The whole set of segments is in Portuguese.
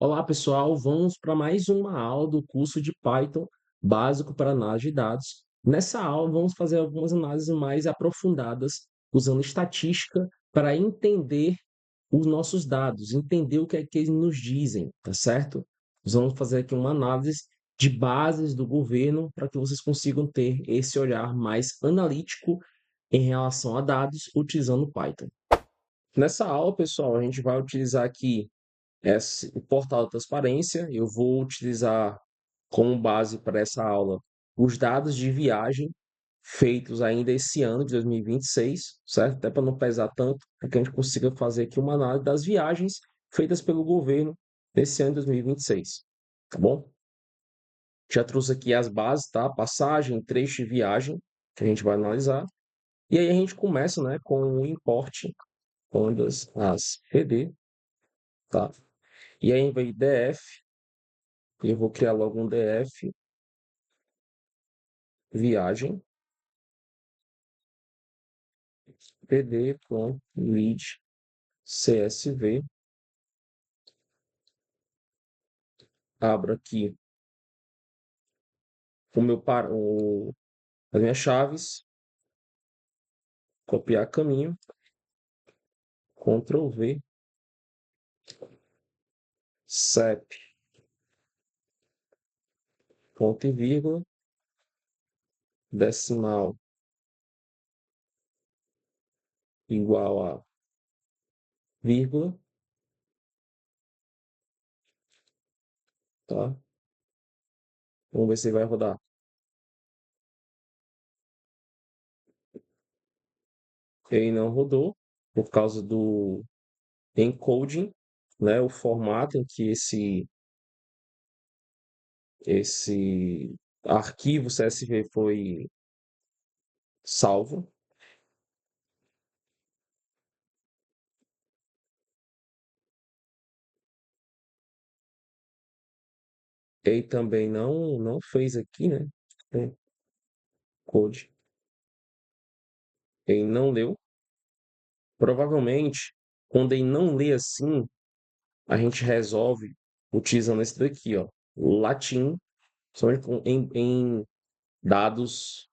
Olá, pessoal. Vamos para mais uma aula do curso de Python básico para análise de dados. Nessa aula, vamos fazer algumas análises mais aprofundadas, usando estatística para entender os nossos dados, entender o que é que eles nos dizem, tá certo? Nós vamos fazer aqui uma análise de bases do governo para que vocês consigam ter esse olhar mais analítico em relação a dados utilizando Python. Nessa aula, pessoal, a gente vai utilizar aqui o portal da transparência. Eu vou utilizar como base para essa aula os dados de viagem feitos ainda esse ano de 2026, certo? Até para não pesar tanto, para que a gente consiga fazer aqui uma análise das viagens feitas pelo governo nesse ano de 2026, tá bom? Já trouxe aqui as bases, tá? Passagem, trecho de viagem, que a gente vai analisar. E aí a gente começa, né, com o import ondas as PD, tá? E aí vem DF, eu vou criar logo um DF viagem pd.read csv. Abro aqui as minhas chaves, copiar caminho, Ctrl V, CEP, ponto e vírgula, decimal igual a vírgula, tá? Vamos ver se vai rodar. Ele não rodou por causa do encoding, né? O formato em que esse arquivo CSV foi salvo. Ele também não fez aqui, né? Code. Ele não leu. Provavelmente, quando ele não lê assim, a gente resolve utilizando esse daqui, ó, latim, somente em dados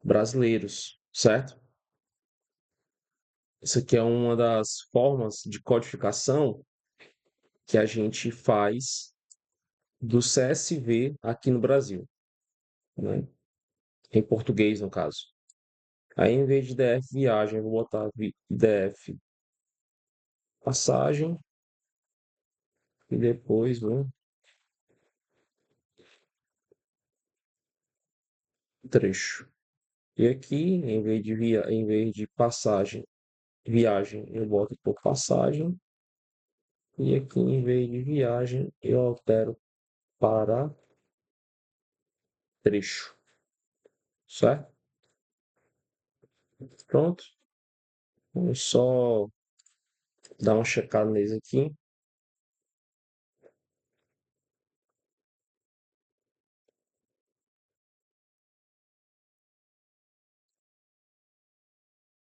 brasileiros, certo? Isso aqui é uma das formas de codificação que a gente faz do CSV aqui no Brasil, né? Em português, no caso. Aí, em vez de DF viagem, eu vou botar DF passagem e depois um trecho. E aqui, em vez de viagem, eu boto por passagem. E aqui, em vez de viagem, eu altero para trecho. Certo? Pronto. Vamos só dar uma checada neles aqui.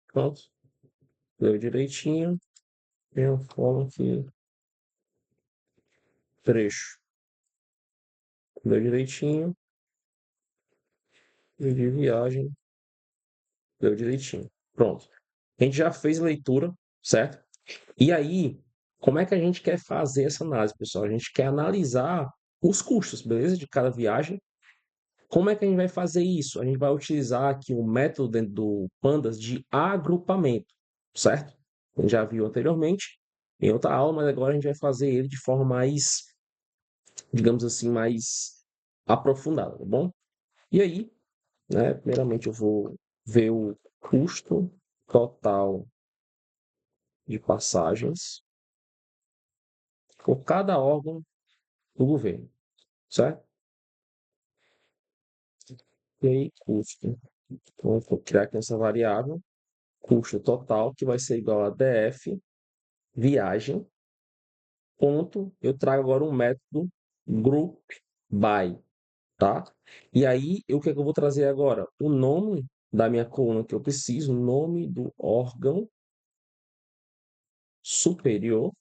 Pronto. Deu direitinho. Tem a forma aqui. Trecho. Deu direitinho. E de viagem. Deu direitinho. Pronto. A gente já fez a leitura, certo? E aí, como é que a gente quer fazer essa análise, pessoal? A gente quer analisar os custos, beleza? De cada viagem. Como é que a gente vai fazer isso? A gente vai utilizar aqui o método dentro do Pandas de agrupamento, certo? A gente já viu anteriormente em outra aula, mas agora a gente vai fazer ele de forma mais, digamos assim, mais aprofundada, tá bom? E aí, né, primeiramente eu vou ver o custo total de passagens por cada órgão do governo, certo? E aí, custo. Então, eu vou criar aqui essa variável, custo total, que vai ser igual a DF, viagem, ponto. Eu trago agora um método group by, tá? E aí, o que é que eu vou trazer agora? O nome da minha coluna que eu preciso, o nome do órgão superior.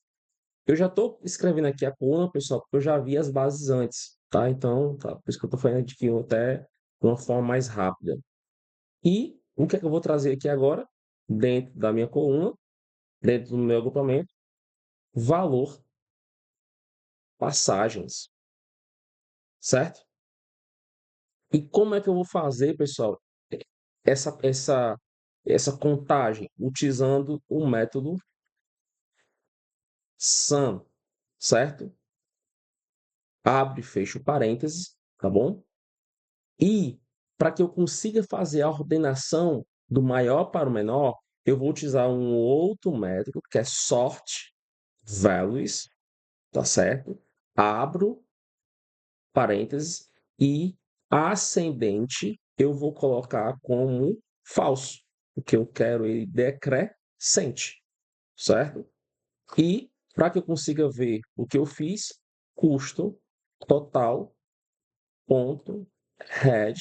Eu já estou escrevendo aqui a coluna, pessoal, porque eu já vi as bases antes, tá? Então, tá, por isso que eu estou fazendo aqui até de uma forma mais rápida. E o que é que eu vou trazer aqui agora, dentro da minha coluna, dentro do meu agrupamento? Valor, passagens, certo? E como é que eu vou fazer, pessoal, essa, essa, essa contagem? Utilizando o método SUM, certo? Abre e fecha o parênteses, tá bom? E para que eu consiga fazer a ordenação do maior para o menor, eu vou utilizar um outro método que é sort values, tá certo? Abro parênteses e ascendente eu vou colocar como falso, porque eu quero ele decrescente, certo? E para que eu consiga ver o que eu fiz, custo total ponto head,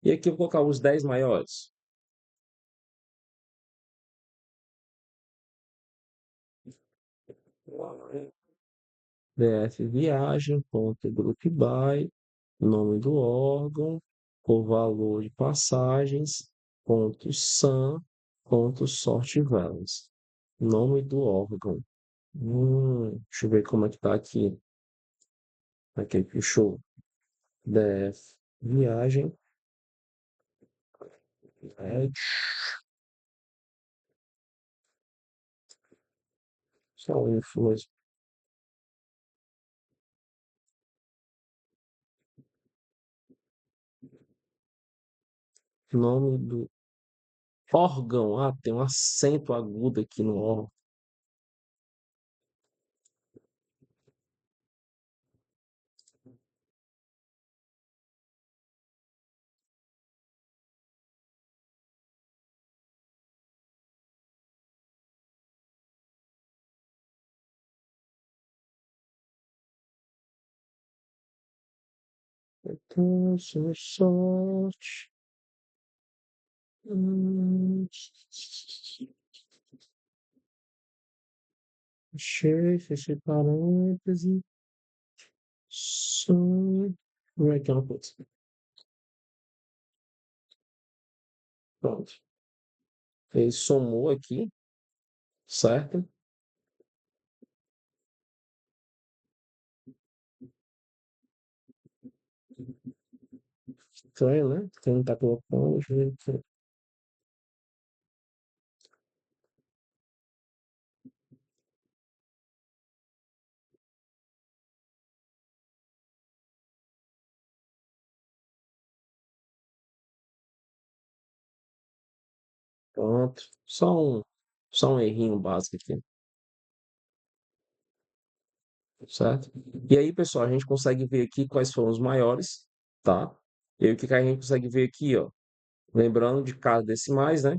e aqui eu vou colocar os 10 maiores. DF viagem, ponto group by, nome do órgão, o valor de passagens, ponto sum, ponto sort values. Nome do órgão. Deixa eu ver como é que tá aqui. Aqui puxou. DF viagem, é, só influência. Nome do órgão. Ah, tem um acento agudo aqui no órgão. Então, sorte. Hum, Achei, fechei parêntese. Som. Como é que ela pôs? Pronto. Ele somou aqui, certo? Estranho, né? Porque não tá colocando. Deixa eu ver aqui. Pronto. Só um errinho básico aqui, certo? E aí, pessoal, a gente consegue ver aqui quais foram os maiores, tá? E aí, o que que a gente consegue ver aqui, ó? Lembrando de casas decimais, né?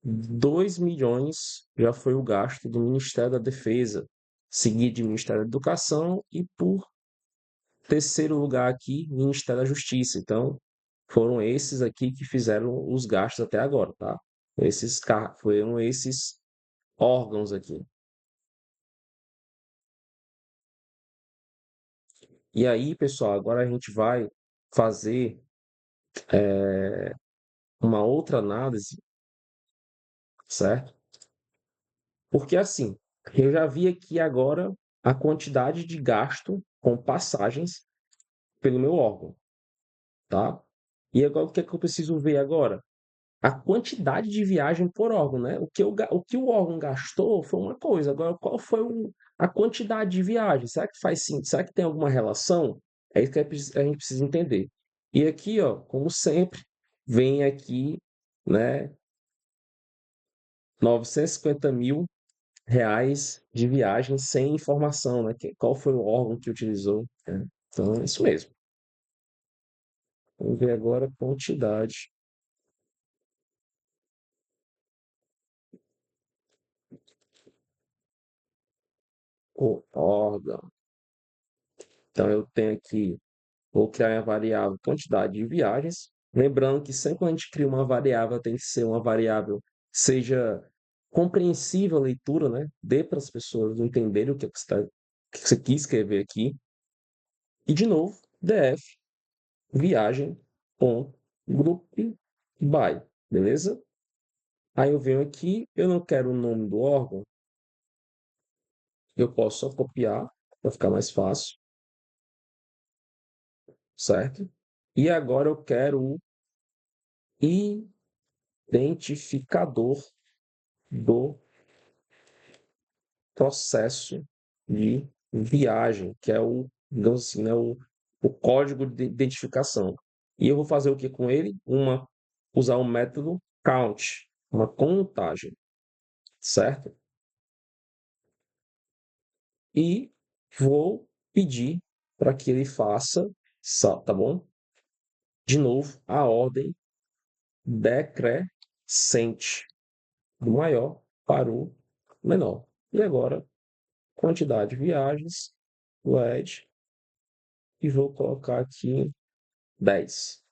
2 milhões já foi o gasto do Ministério da Defesa, seguido de Ministério da Educação e, por terceiro lugar aqui, Ministério da Justiça. Então, foram esses aqui que fizeram os gastos até agora, tá? Foram esses órgãos aqui. E aí, pessoal, agora a gente vai fazer uma outra análise, certo? Porque assim, eu já vi aqui agora a quantidade de gasto com passagens pelo meu órgão, tá? E agora o que é que eu preciso ver agora? A quantidade de viagem por órgão, né? O que o órgão gastou foi uma coisa, agora qual foi a quantidade de viagem? Será que faz sim? Será que tem alguma relação? É isso que a gente precisa entender. E aqui, ó, como sempre, vem aqui, né, 950 mil reais de viagem sem informação, né? Qual foi o órgão que utilizou, né? Então, é isso mesmo. Vamos ver agora a quantidade. O órgão. Então, eu tenho aqui, vou criar a variável quantidade de viagens. Lembrando que sempre que a gente cria uma variável, tem que ser uma variável, seja compreensível a leitura, né? Dê para as pessoas entenderem o que você quis escrever aqui. E, de novo, DF, viagem, ponto, group by, beleza? Aí eu venho aqui, eu não quero o nome do órgão, eu posso só copiar para ficar mais fácil, certo? E agora eu quero o identificador do processo de viagem, que é digamos assim, né, o código de identificação. E eu vou fazer o que com ele? Usar o método count, uma contagem, certo? E vou pedir para que ele faça, tá bom? De novo, a ordem decrescente, do maior para o menor. E agora, quantidade de viagens, LED, e vou colocar aqui 10.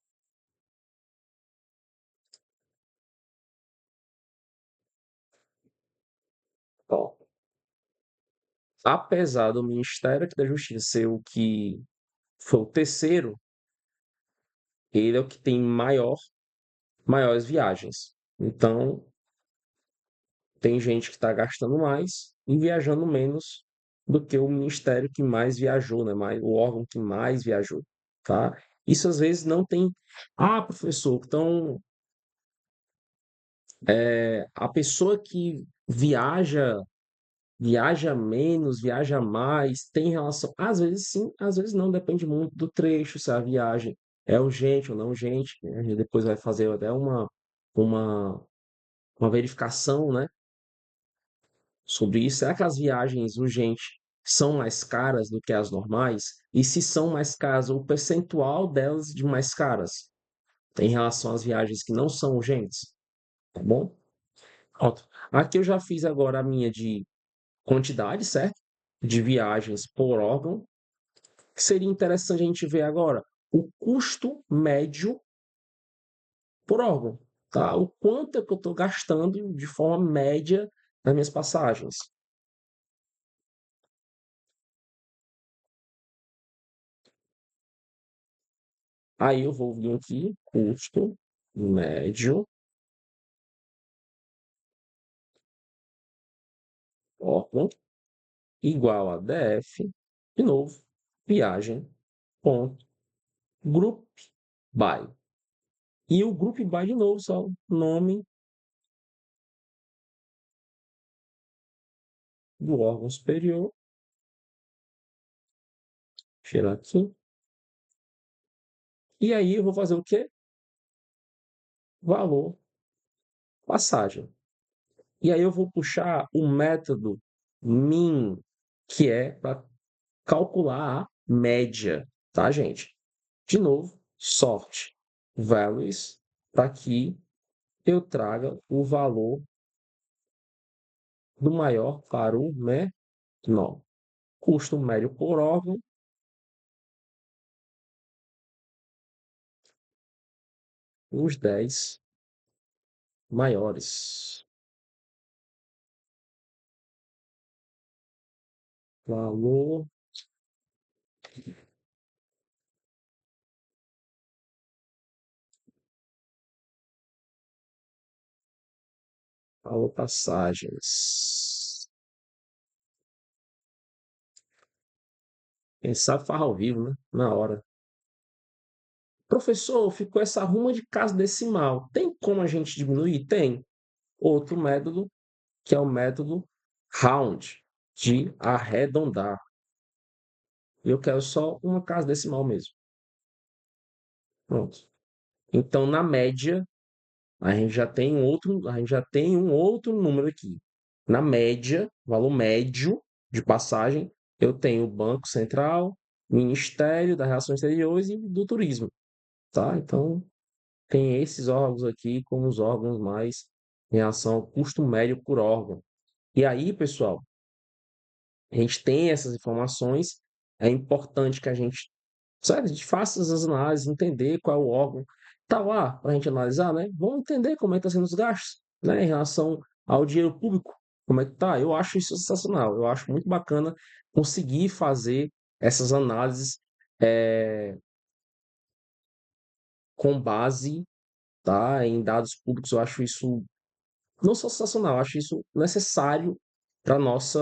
Ó, apesar do Ministério da Justiça ser o que foi o terceiro, ele é o que tem maiores viagens. Então, tem gente que está gastando mais e viajando menos do que o ministério que mais viajou, né? O órgão que mais viajou, tá? Isso às vezes não tem. Ah, professor, então a pessoa que viaja menos, viaja mais, tem relação. Às vezes sim, às vezes não, depende muito do trecho, se a viagem é urgente ou não urgente. A gente depois vai fazer até uma, uma verificação, né, sobre isso. Será que as viagens urgentes são mais caras do que as normais? E se são mais caras, o percentual delas de mais caras em relação às viagens que não são urgentes? Tá bom? Pronto. Aqui eu já fiz agora a minha de quantidade, certo? De viagens por órgão. Que seria interessante a gente ver agora o custo médio por órgão, tá? O quanto é que eu estou gastando de forma média nas minhas passagens. Aí eu vou vir aqui, custo médio, órgão, igual a DF, de novo, viagem, ponto, group by. E o group by de novo, só nome do órgão superior, tirar aqui. E aí eu vou fazer o quê? Valor passagem. E aí eu vou puxar o método min, que é para calcular a média, tá, gente? De novo, sort values, para que eu traga o valor do maior para o menor. Custo médio por órgão, os 10 maiores. Valor, valor passagens. Quem sabe faz ao vivo, né? Na hora. Professor, ficou essa ruma de casa decimal. Tem como a gente diminuir? Tem. Outro método, que é o método round, de arredondar. Eu quero só uma casa decimal mesmo. Pronto. Então, na média, a gente já tem um outro número aqui. Na média, valor médio de passagem, eu tenho o Banco Central, Ministério das Relações Exteriores e do Turismo, tá? Então, tem esses órgãos aqui como os órgãos mais em relação ao custo médio por órgão. E aí, pessoal, a gente tem essas informações, é importante que a gente, sabe, a gente faça essas análises, entender qual é o órgão. Tá lá para a gente analisar, né? Vamos entender como é que está sendo os gastos, né? Em relação ao dinheiro público. Como é que tá? Eu acho isso sensacional. Eu acho muito bacana conseguir fazer essas análises eh, com base, tá, em dados públicos. Eu acho isso não só sensacional, eu acho isso necessário para nosso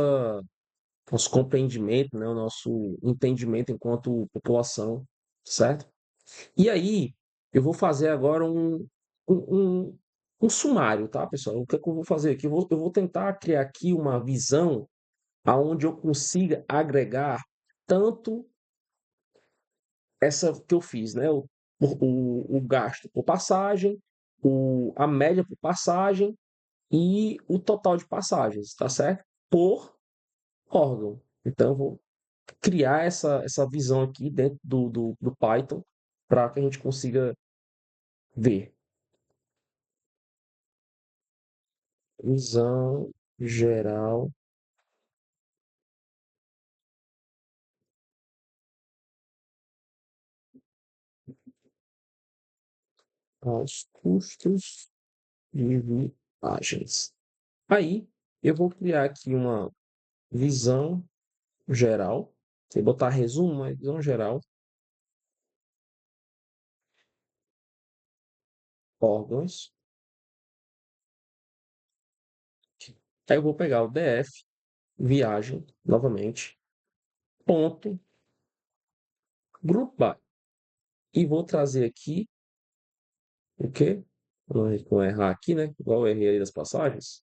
compreendimento, né, o nosso entendimento enquanto população, certo? E aí, eu vou fazer agora um, um, um sumário, tá, pessoal? O que é que eu vou fazer aqui? Eu vou tentar criar aqui uma visão aonde eu consiga agregar tanto essa que eu fiz, né? O gasto por passagem, a média por passagem e o total de passagens, tá certo? Por órgão. Então, eu vou criar essa visão aqui dentro do Python para que a gente consiga ver. Visão geral aos custos de viagens. Aí, eu vou criar aqui uma visão geral. Se botar resumo, mas visão geral, órgãos. Aí eu vou pegar o DF, viagem, novamente, ponto, group by. E vou trazer aqui o quê? Não errar aqui, né? Igual eu errei aí das passagens.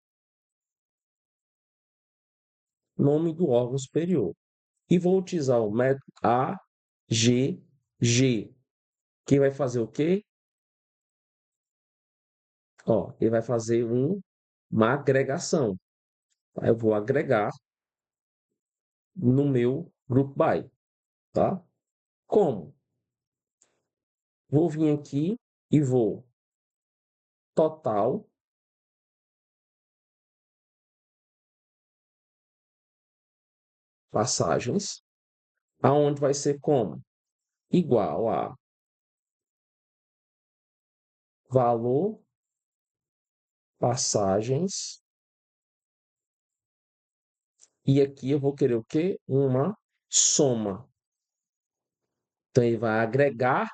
Nome do órgão superior. E vou utilizar o método AGG, que vai fazer o quê? Ó, ele vai fazer uma agregação. Aí eu vou agregar no meu group by, tá? Como? Vou vir aqui e vou total passagens, aonde vai ser como? Igual a valor passagens. E aqui eu vou querer o quê? Uma soma. Então ele vai agregar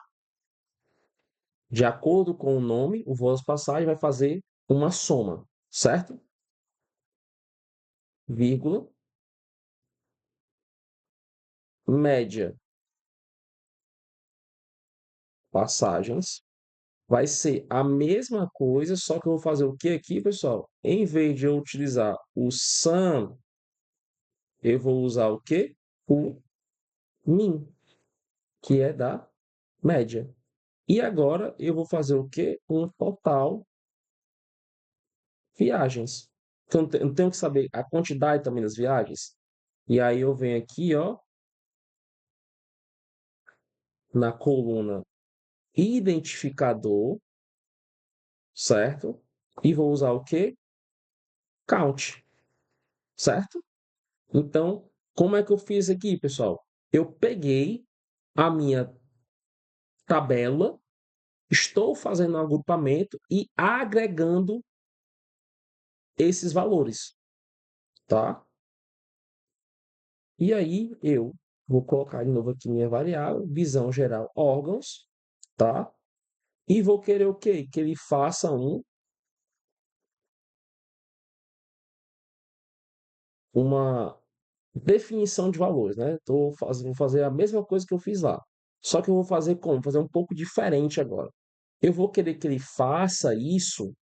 de acordo com o nome, o valor das passagens vai fazer uma soma, certo? Vírgula, média passagens. Vai ser a mesma coisa, só que eu vou fazer o que aqui, pessoal? Em vez de eu utilizar o sum, eu vou usar o quê? O min, que é da média. E agora eu vou fazer o quê? Um total viagens. Então eu tenho que saber a quantidade também das viagens. E aí eu venho aqui, ó, na coluna identificador, certo? E vou usar o quê? Count, certo? Então, como é que eu fiz aqui, pessoal? Eu peguei a minha tabela, estou fazendo um agrupamento e agregando esses valores, tá? E aí eu vou colocar de novo aqui minha variável, visão geral órgãos, tá? E vou querer o quê? Que ele faça uma definição de valores, né? Vou fazer a mesma coisa que eu fiz lá. Só que eu vou fazer como? Fazer um pouco diferente agora. Eu vou querer que ele faça isso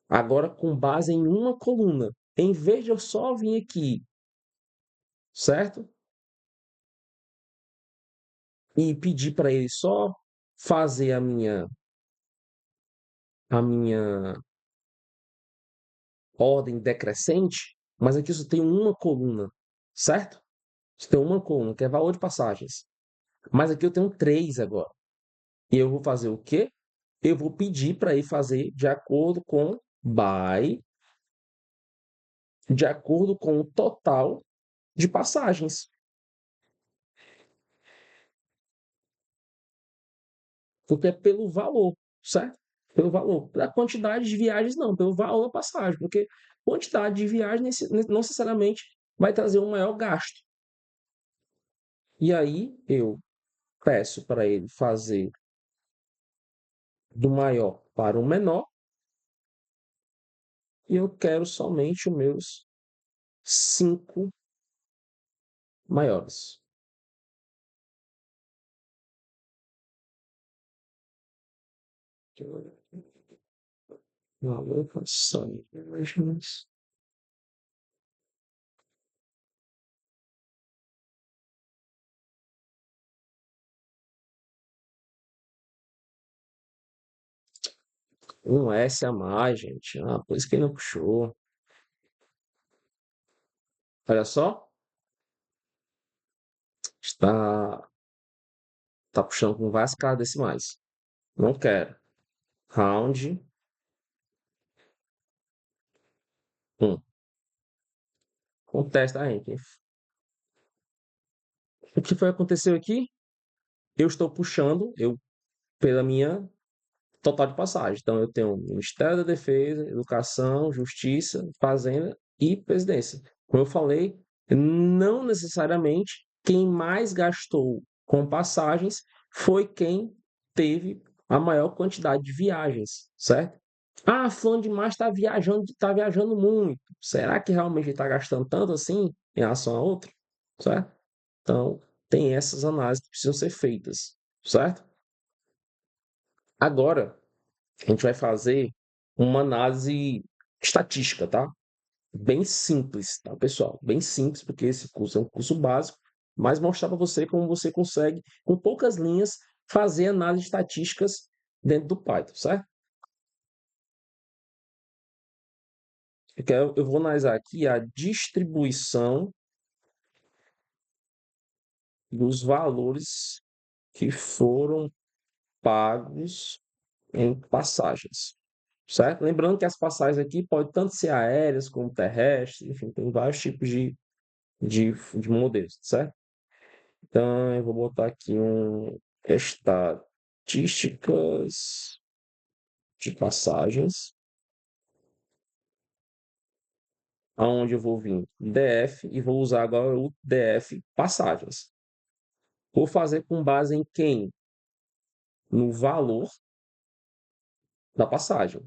agora com base em uma coluna. Em vez de eu só vir aqui, certo? E pedir para ele só fazer a minha ordem decrescente, mas aqui só tem uma coluna, certo? Só tem uma coluna, que é valor de passagens. Mas aqui eu tenho três agora. E eu vou fazer o quê? Eu vou pedir para ele fazer de acordo com by, de acordo com o total de passagens. Porque é pelo valor, certo? Pelo valor. Pela quantidade de viagens, não, pelo valor da passagem. Porque quantidade de viagem não necessariamente vai trazer um maior gasto. E aí eu peço para ele fazer do maior para o menor e eu quero somente os meus 5 maiores. Valor passando. Um S a mais, gente. Ah, por isso que ele não puxou. Olha só, está, está puxando com várias casas decimais. Não quero. Round 1. Acontece, tá, gente? O que foi que aconteceu aqui? Eu estou puxando, pela minha total de passagem. Então, eu tenho Ministério da Defesa, Educação, Justiça, Fazenda e Presidência. Como eu falei, não necessariamente quem mais gastou com passagens foi quem teve a maior quantidade de viagens, certo? Ah, fulano demais está viajando muito. Será que realmente está gastando tanto assim em relação a outro? Certo? Então, tem essas análises que precisam ser feitas, certo? Agora, a gente vai fazer uma análise estatística, tá? Bem simples, tá, pessoal? Bem simples, porque esse curso é um curso básico, mas mostrar para você como você consegue, com poucas linhas, fazer análises estatísticas dentro do Python, certo? Eu vou analisar aqui a distribuição dos valores que foram pagos em passagens, certo? Lembrando que as passagens aqui podem tanto ser aéreas como terrestres, enfim, tem vários tipos de modelos, certo? Então, eu vou botar aqui estatísticas de passagens, aonde eu vou vir DF e vou usar agora o DF passagens. Vou fazer com base em quem? No valor da passagem,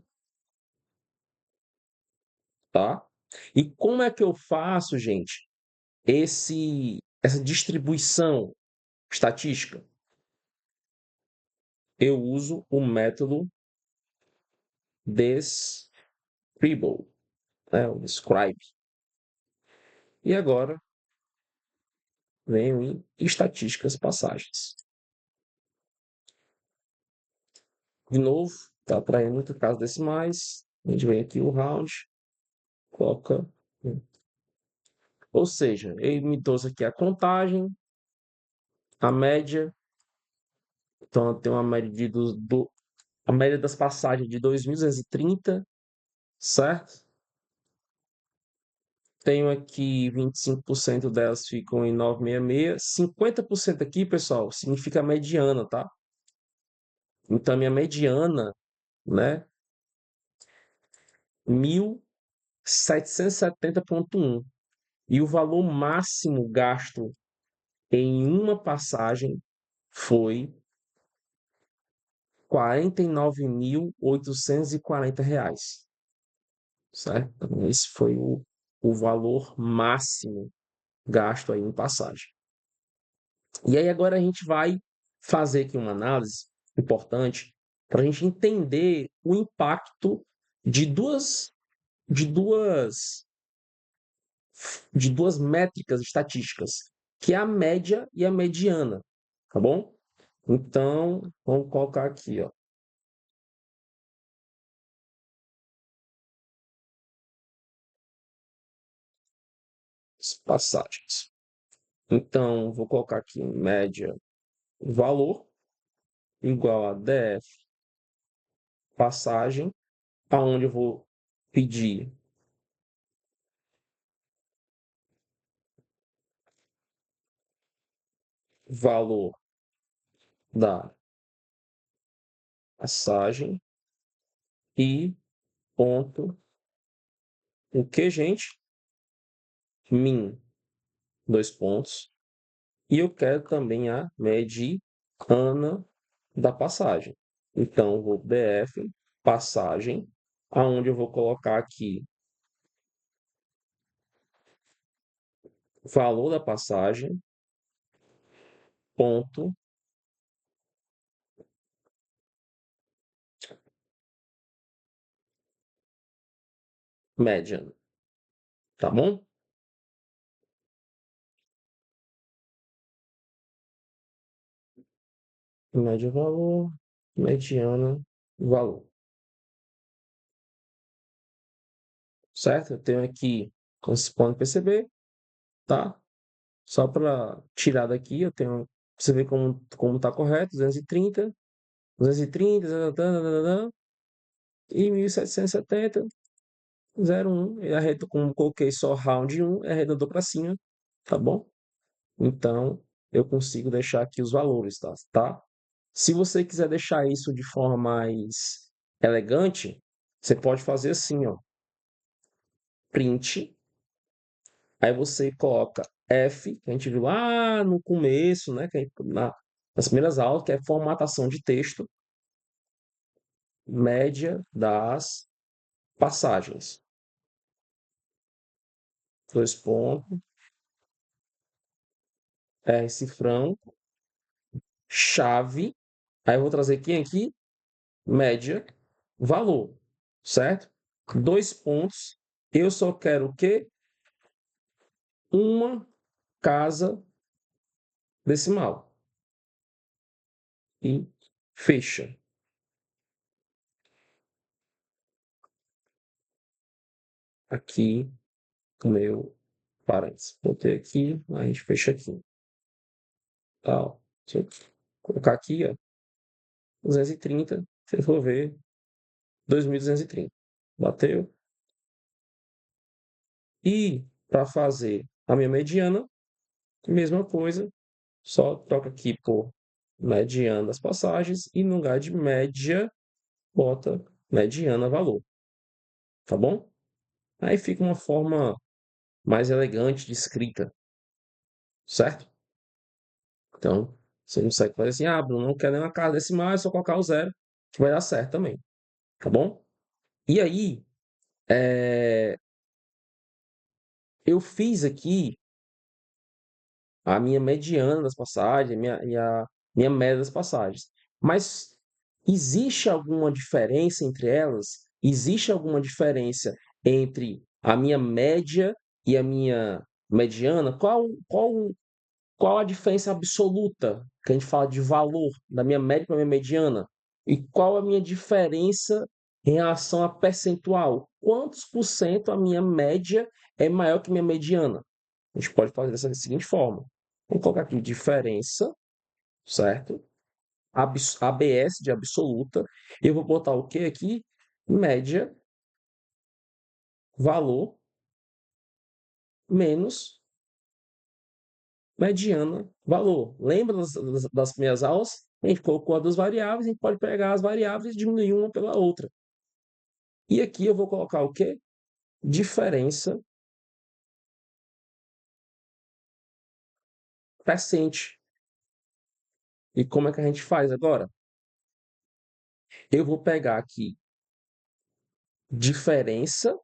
tá? E como é que eu faço, gente, essa distribuição estatística? Eu uso o método describble, né? O describe. E agora venho em estatísticas passagens. De novo, está traindo muito caso decimais. A gente vem aqui o round, coloca. Ou seja, ele me trouxe aqui a contagem, a média. Então, eu tenho uma média a média das passagens de 2.230, certo? Tenho aqui 25% delas ficam em 966. 50% aqui, pessoal, significa mediana, tá? Então, a minha mediana, né? 1.770,1. E o valor máximo gasto em uma passagem foi R$ 49.840, certo? Então, esse foi o valor máximo gasto aí em passagem. E aí agora a gente vai fazer aqui uma análise importante para a gente entender o impacto de duas, de duas, de duas métricas estatísticas, que é a média e a mediana, tá bom? Então, vamos colocar aqui, ó, as passagens. Então, vou colocar aqui média valor igual a DF passagem, aonde eu vou pedir valor da passagem e ponto o que, gente? Min, dois pontos. E eu quero também a mediana da passagem. Então, eu vou DF, passagem, aonde eu vou colocar aqui valor da passagem, ponto, média, tá bom? Média valor, mediana valor, certo? Eu tenho aqui, como vocês podem perceber, tá? Só para tirar daqui, eu tenho, você vê como tá correto, 230, 230, e 1770, 01. E arredondou, como coloquei só round 1, arredondou para cima, tá bom? Então, eu consigo deixar aqui os valores, tá? Se você quiser deixar isso de forma mais elegante, você pode fazer assim, ó, print, aí você coloca F, que a gente viu lá no começo, né, nas primeiras aulas, que é formatação de texto, média das passagens. Dois pontos, R cifrão, chave, aí eu vou trazer quem aqui? Média, valor, certo? Dois pontos, eu só quero o quê? Uma casa decimal. E fecha. Aqui o meu parênteses. Botei aqui, a gente fecha aqui. Tá, deixa eu colocar aqui, ó, 230, se for ver, 2.230. Bateu. E para fazer a minha mediana, mesma coisa, só troca aqui por mediana das passagens e no lugar de média, bota mediana valor. Tá bom? Aí fica uma forma mais elegante de escrita, certo? Então, você não consegue fazer assim, Bruno, não quero nem uma casa decimal, é só colocar o zero, que vai dar certo também, tá bom? E aí, eu fiz aqui a minha mediana das passagens, minha média das passagens. Mas existe alguma diferença entre elas? Existe alguma diferença entre a minha média e a minha mediana? Qual a diferença absoluta que a gente fala de valor da minha média para a minha mediana? E qual a minha diferença em relação a percentual? Quantos por cento a minha média é maior que a minha mediana? A gente pode fazer dessa seguinte forma. Vamos colocar aqui diferença, certo? ABS de absoluta. Eu vou botar o que aqui? Média, valor, menos mediana, valor. Lembra das primeiras aulas? A gente colocou as duas variáveis, a gente pode pegar as variáveis e diminuir uma pela outra. E aqui eu vou colocar o quê? Diferença crescente. E como é que a gente faz agora? Eu vou pegar aqui diferença,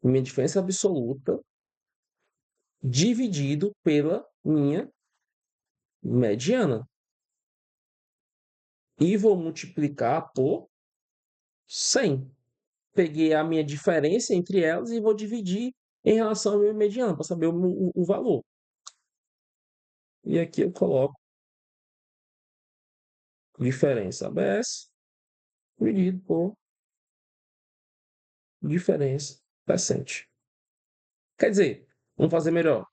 minha diferença absoluta, dividido pela minha mediana. E vou multiplicar por 100. Peguei a minha diferença entre elas e vou dividir em relação ao meu mediano, para saber o valor. E aqui eu coloco diferença ABS dividido por diferença crescente. Quer dizer, vamos fazer melhor.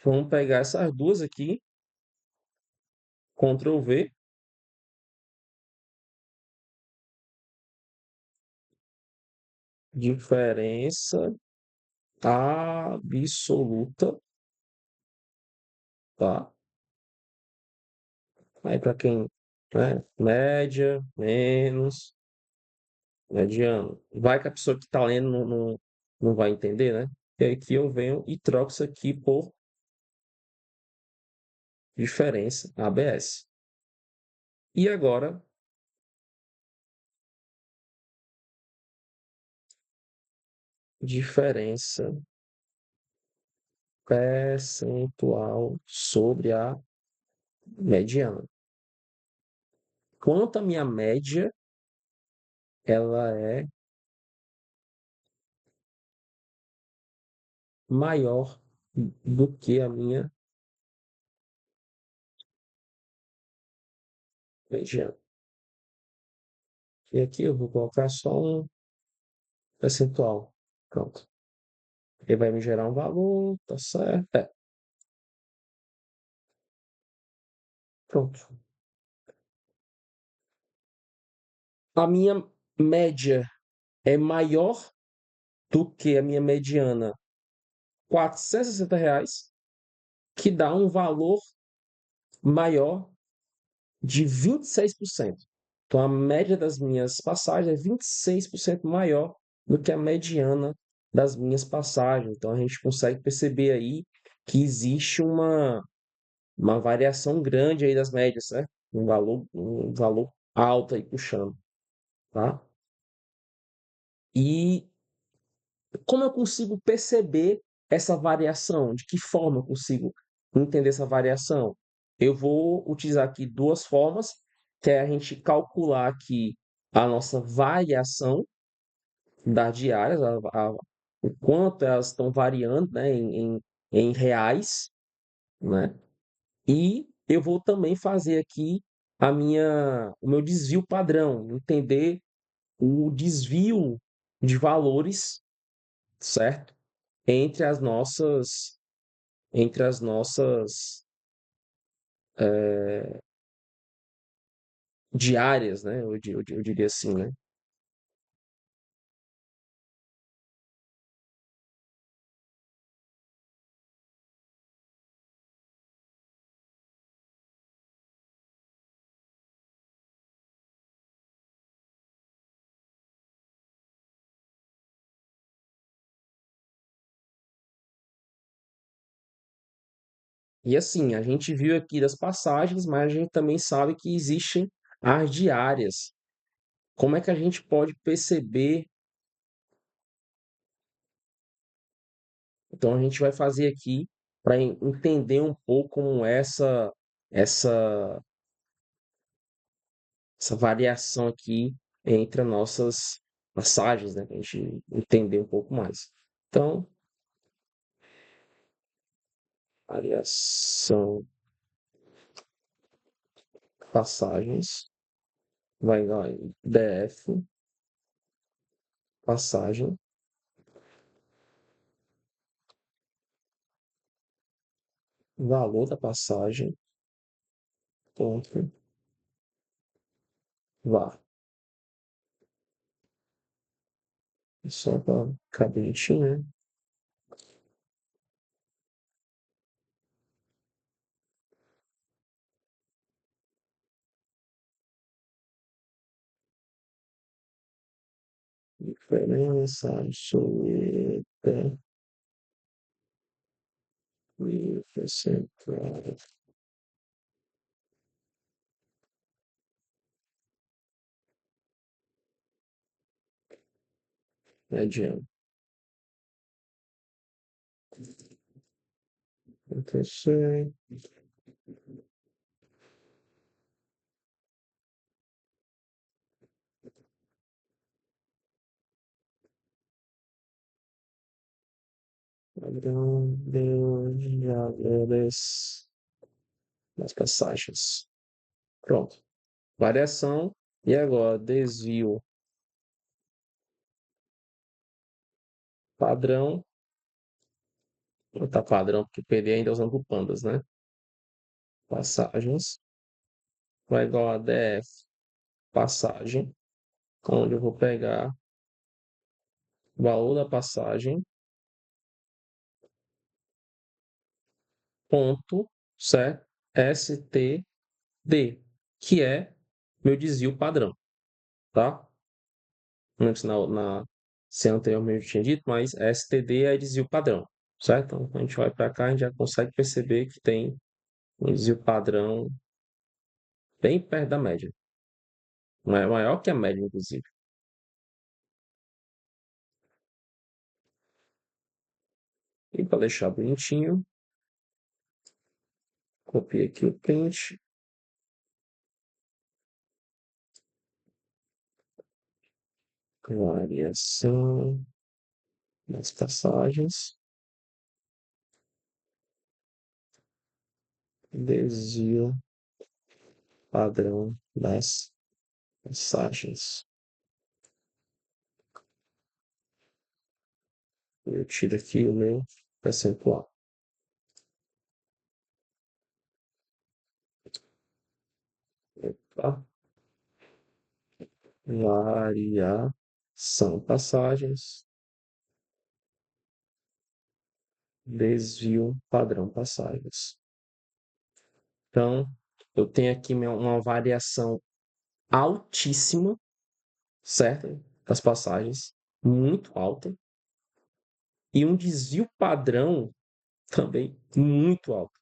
Vamos pegar essas duas aqui, Ctrl V, diferença absoluta, tá? Aí para quem, né, média, menos, mediano. Vai que a pessoa que está lendo não vai entender, né? E aí aqui eu venho e troco isso aqui por diferença ABS. E agora, diferença percentual sobre a mediana. Quanto a minha média, ela é maior do que a minha mediana. E aqui eu vou colocar só um percentual. Pronto. Ele vai me gerar um valor, tá certo? É, pronto. A minha média é maior do que a minha mediana, R$ 460, que dá um valor maior de 26%. Então, a média das minhas passagens é 26% maior do que a mediana das minhas passagens. Então, a gente consegue perceber aí que existe uma variação grande aí das médias, né? Um valor alto aí puxando, tá? E como eu consigo perceber essa variação? De que forma eu consigo entender essa variação? Eu vou utilizar aqui duas formas, que é a gente calcular aqui a nossa variação das diárias, o quanto elas estão variando, né, em reais, né? E eu vou também fazer aqui o meu desvio padrão, entender o desvio de valores, certo? entre as nossas entre as nossas diárias, né? Eu diria assim, né? E assim, a gente viu aqui das passagens, mas a gente também sabe que existem as diárias. Como é que a gente pode perceber? Então a gente vai fazer aqui para entender um pouco como essa essa variação aqui entre as nossas passagens, né? Para a gente entender um pouco mais. Então, variação passagens vai lá em DF, passagem, valor da passagem, ponto, var. Só para caber bonitinho, né? Diferença absoluta e percentual mediano. Acontecer, padrão de valores das passagens. Pronto. Variação. E agora, desvio padrão. Não tá padrão, porque PD ainda usando o pandas, né? Passagens. Vai igual a DF passagem, onde eu vou pegar o valor da passagem, ponto, certo? STD, que é meu desvio padrão, tá? antes se anteriormente eu tinha dito, mas STD é desvio padrão, certo? Então, a gente vai para cá, a gente já consegue perceber que tem um desvio padrão bem perto da média, maior que a média, inclusive. E para deixar bonitinho, copiei aqui o print, variação das passagens, desvio padrão das passagens. Eu tiro aqui o meu percentual. Tá? Variação passagens, desvio padrão passagens. Então, eu tenho aqui uma variação altíssima, certo? Das passagens, muito alta, e um desvio padrão também muito alto,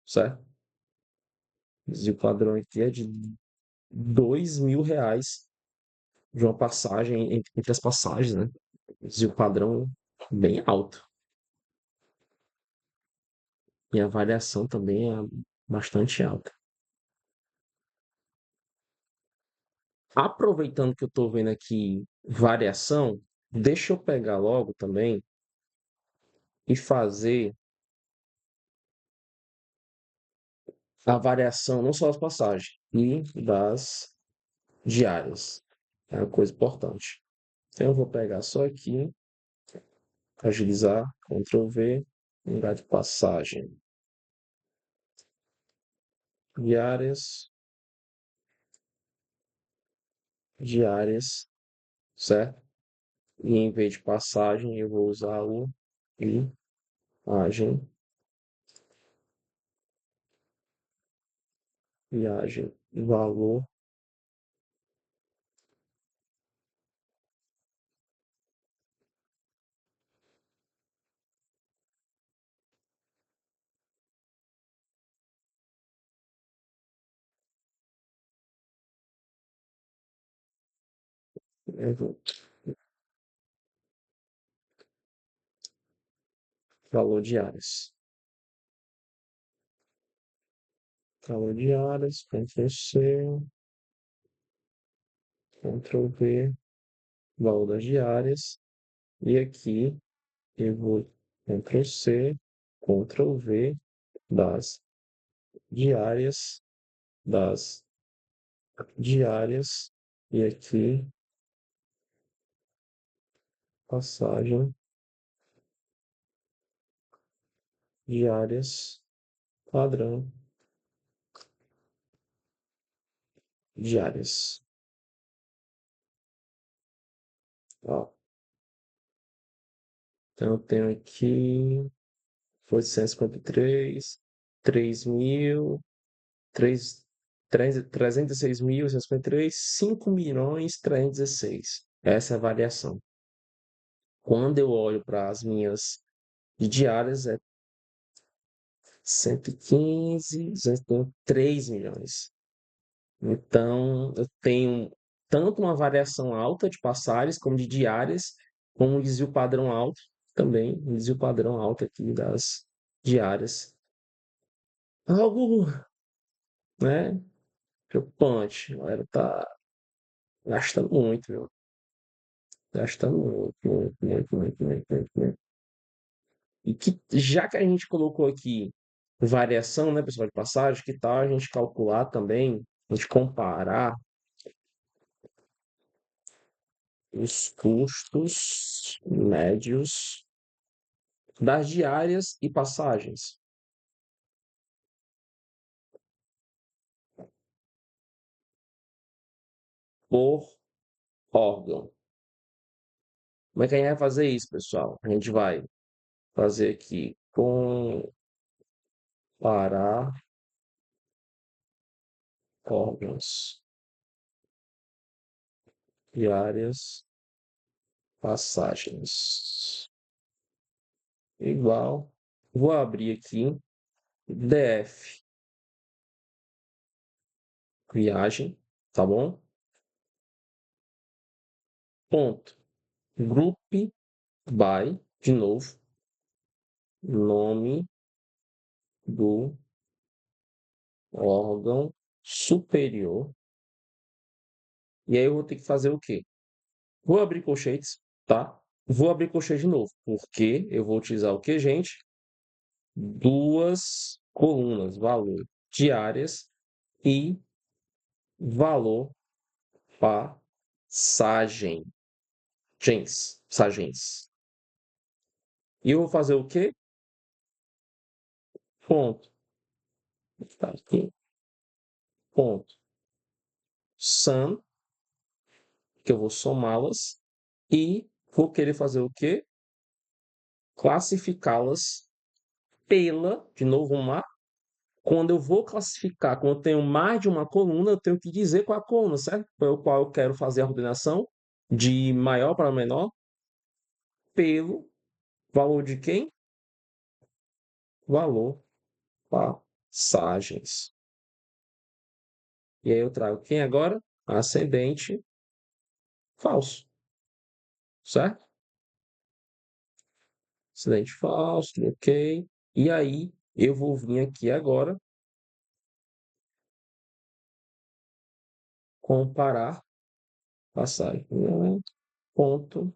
certo? Desvio padrão aqui é de R$ 2.000 de uma passagem, entre as passagens, né? Desvio padrão bem alto. E a variação também é bastante alta. Aproveitando que eu estou vendo aqui variação, deixa eu pegar logo também e fazer a variação não só das passagens, e das diárias. É uma coisa importante. Então, eu vou pegar só aqui, agilizar, Ctrl V, lugar de passagem. Diárias, diárias, certo? E em vez de passagem, eu vou usar o viagem, viagem, valor. Valor diárias. Valor diárias, Ctrl C, Ctrl V, valor das diárias. E aqui eu vou Ctrl C, Ctrl V das diárias, das diárias. E aqui passagem diárias, padrão diárias. Ó, então eu tenho aqui foi 153, 3.000, 306.153, 5.316. Essa é a variação. Quando eu olho para as minhas diárias, é 115, 3 milhões. Então, eu tenho tanto uma variação alta de passagens, como de diárias, como um desvio padrão alto também, um desvio padrão alto aqui das diárias. Algo, né, preocupante. A galera tá gastando muito, viu? Gastando muito, muito, muito, muito, muito, muito, muito. E que, já que a gente colocou aqui variação, né, pessoal, de passagem, que tal a gente calcular também, a gente comparar os custos médios das diárias e passagens por órgão. Como é que a gente vai fazer isso, pessoal? A gente vai fazer aqui comparar órgãos. diárias, passagens. Igual. Vou abrir aqui. DF, viagem, tá bom? Ponto. Group by, de novo, nome do órgão superior. E aí eu vou ter que fazer o quê? Vou abrir colchetes, tá? Vou abrir colchete de novo, porque eu vou utilizar o que, gente? Duas colunas, valor diárias e valor passagem. Passagens. E eu vou fazer o quê? Ponto. Tá aqui. Ponto. Sum, que eu vou somá-las. E vou querer fazer o quê? Classificá-las pela, de novo, uma. Quando eu vou classificar, quando eu tenho mais de uma coluna, eu tenho que dizer qual é a coluna, certo? Pelo qual eu quero fazer a ordenação de maior para menor, pelo valor de quem? Valor passagens. E aí eu trago quem agora? Ascendente falso, certo? Ascendente falso, ok. E aí eu vou vir aqui agora comparar passagem. Ponto.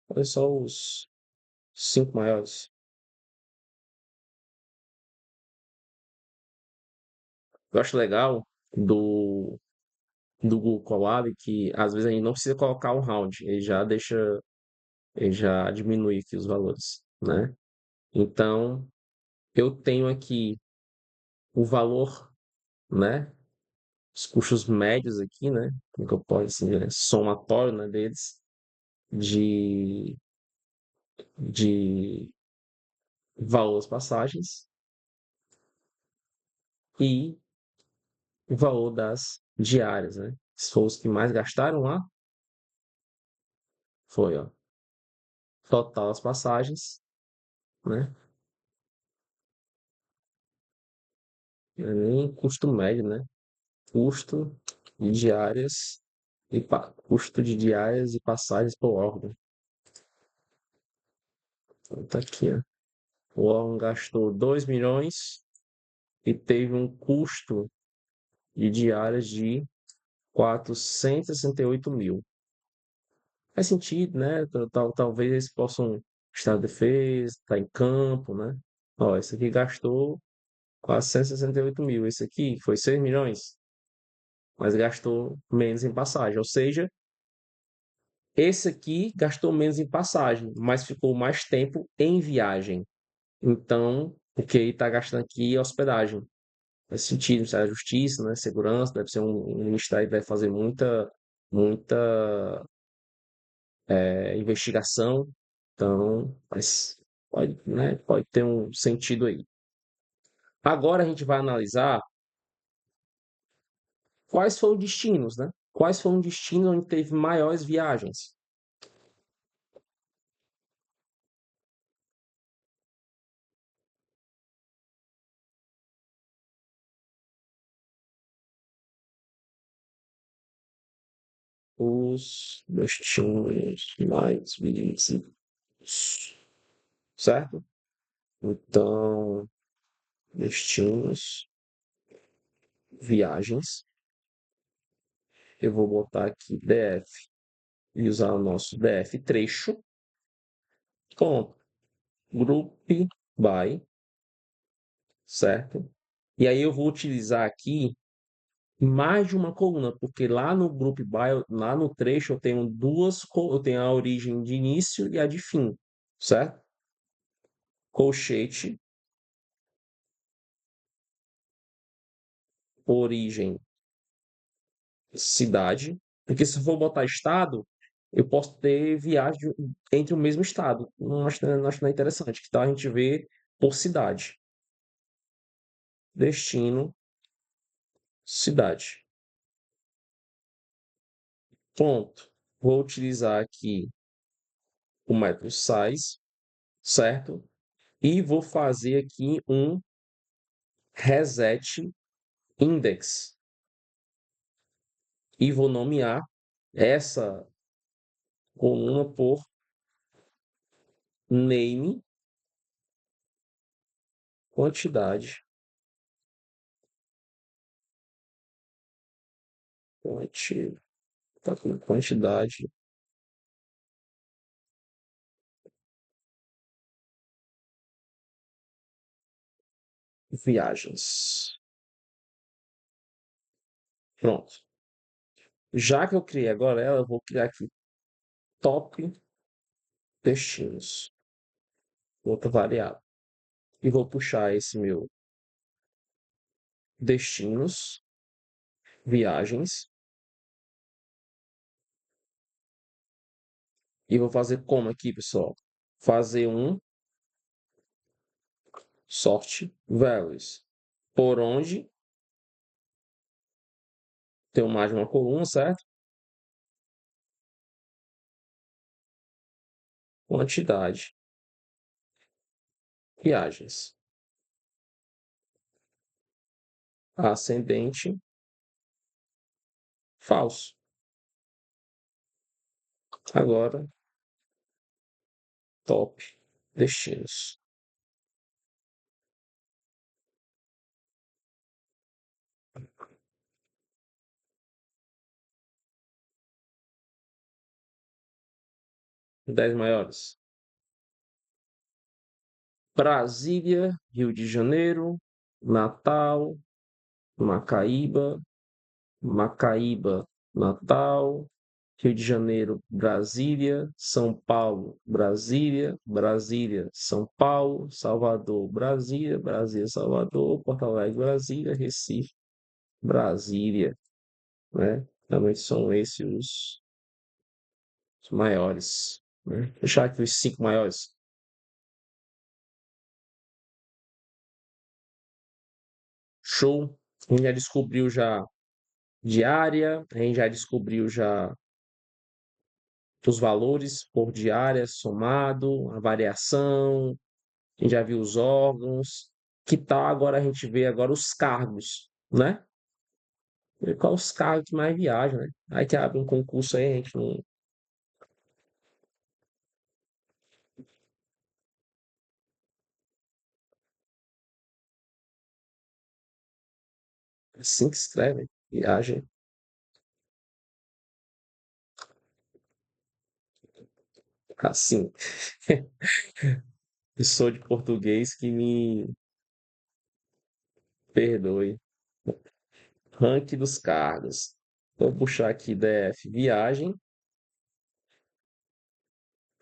Olha só os 5 maiores. Eu acho legal do Google Colab que às vezes a gente não precisa colocar um round, ele já deixa, ele já diminui aqui os valores, né? Então, eu tenho aqui o valor, né? Os custos médios aqui, né? Como que eu posso dizer, né? Somatório, né, deles, de, de valor das passagens e o valor das diárias, né? Se for os que mais gastaram lá, foi, ó, total as passagens, né? Não é nem custo médio, né? Custo de diárias custo de diárias e passagens por órgão. Então, tá aqui, ó. O órgão gastou 2 milhões e teve um custo de diárias de 468 mil. Faz sentido, né? Talvez eles possam estar em defesa, estar em campo, né? Ó, esse aqui gastou 468 mil. Esse aqui foi 6 milhões, mas gastou menos em passagem. Ou seja, esse aqui gastou menos em passagem, mas ficou mais tempo em viagem. Então, o que ele está gastando aqui é hospedagem. Faz sentido, Ministério da Justiça, né? Segurança, deve ser um ministério que vai fazer muita investigação. Então, mas pode, né? Pode ter um sentido aí. Agora a gente vai analisar quais foram os destinos, né? Quais foram os destinos onde teve maiores viagens? Os destinos mais visitados, certo? Então, destinos, viagens. Eu vou botar aqui DF e usar o nosso DF trecho com group by, certo? E aí eu vou utilizar aqui mais de uma coluna, porque lá no group by, lá no trecho eu tenho eu tenho a origem de início e a de fim, certo? Colchete, origem, cidade, porque se eu for botar estado, eu posso ter viagem entre o mesmo estado. Não acho nada interessante. Então a gente vê por cidade. Destino, cidade. ponto. Vou utilizar aqui o método size, certo? E vou fazer aqui um reset index e vou nomear essa coluna por name quantidade. Tá com quantidade viagens. Pronto. Já que eu criei agora ela, eu vou criar aqui top destinos, outra variável. E vou puxar esse meu destinos, viagens, e vou fazer como aqui, pessoal? Fazer um sort values, por onde tem mais de uma coluna, certo? Quantidade, viagens, ascendente, falso. Agora, top destinos. 10 maiores. Brasília, Rio de Janeiro, Natal, Macaíba, Macaíba, Natal, Rio de Janeiro, Brasília, São Paulo, Brasília, Brasília, São Paulo, Salvador, Brasília, Brasília, Salvador, Porto Alegre, Brasília, Recife, Brasília, né? Realmente são esses os maiores, né? Deixar aqui os 5 maiores. Show. A gente já descobriu já diária, a gente já descobriu já os valores por diária somado, a variação, a gente já viu os órgãos. Que tal agora a gente ver agora os cargos, né? Ver qual os cargos que mais viajam, né? Aí que abre um concurso aí, a gente não. Assim que escreve, viagem. Assim. Eu sou de português que me perdoe. Ranking dos cargos. Vou puxar aqui DF viagem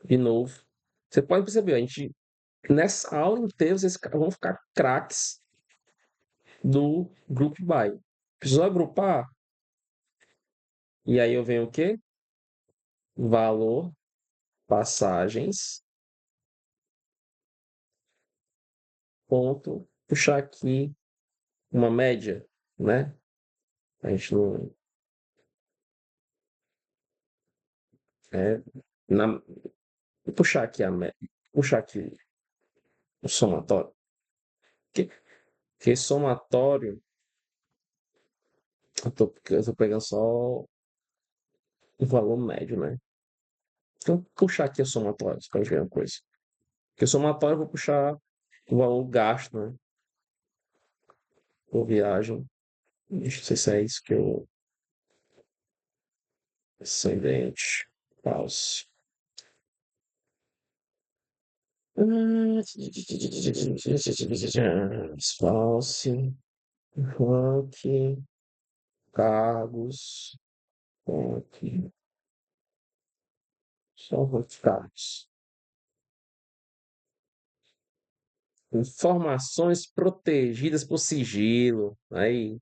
de novo. Você pode perceber, a gente nessa aula inteira vocês vão ficar craques do Group By. Precisou agrupar? E aí eu venho o quê? Valor, passagens, ponto, puxar aqui uma média, né? A gente não. É, na, vou puxar aqui a média, puxar aqui o somatório. Que, que somatório, eu tô pegando só o valor médio, né? Então, vou puxar aqui o somatório, para a gente ver uma coisa. Porque o somatório eu vou puxar o valor gasto, né? Por viagem. Deixa eu ver se é isso que eu. Ascendente. Falso. Falso. Rank. Cargos. Rank. Só rank cargos. Informações protegidas por sigilo. Aí.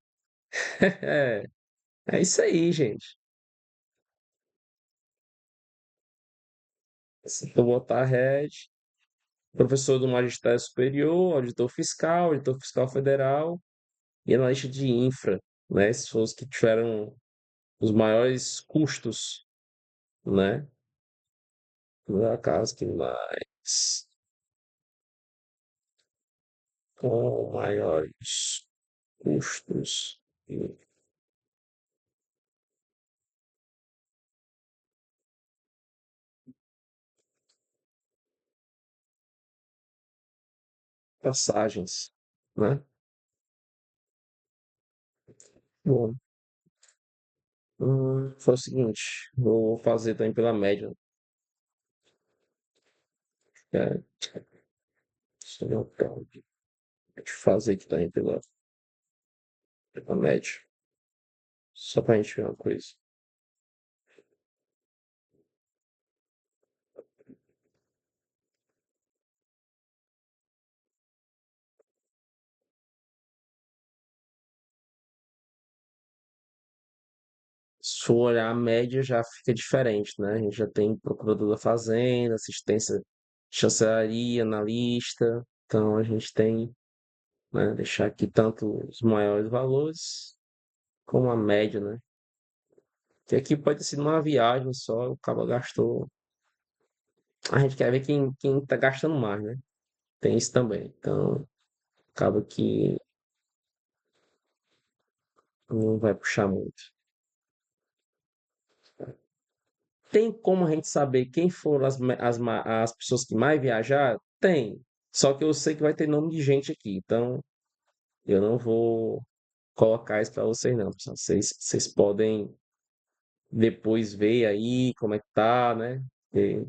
É, é isso aí, gente. Se eu botar head, professor do magistério superior, auditor fiscal federal e analista de infra, né? Esses foram os que tiveram os maiores custos, né? Por acaso que mais com maiores custos e passagens, né? Bom, foi o seguinte, vou fazer também pela média. É, deixa eu ver o que fazer aqui também pela média. Só pra gente ver uma coisa. Se for olhar a média, já fica diferente, né? A gente já tem procurador da Fazenda, assistência, chancelaria, analista. Então, a gente tem, né, deixar aqui tanto os maiores valores como a média, né? Que aqui pode ter sido uma viagem só, o cara gastou. A gente quer ver quem tá gastando mais, né? Tem isso também. Então, acaba que não vai puxar muito. Tem como a gente saber quem foram as pessoas que mais viajaram? Tem. Só que eu sei que vai ter nome de gente aqui, então eu não vou colocar isso para vocês, não, pessoal. Vocês podem depois ver aí como é que tá, né? E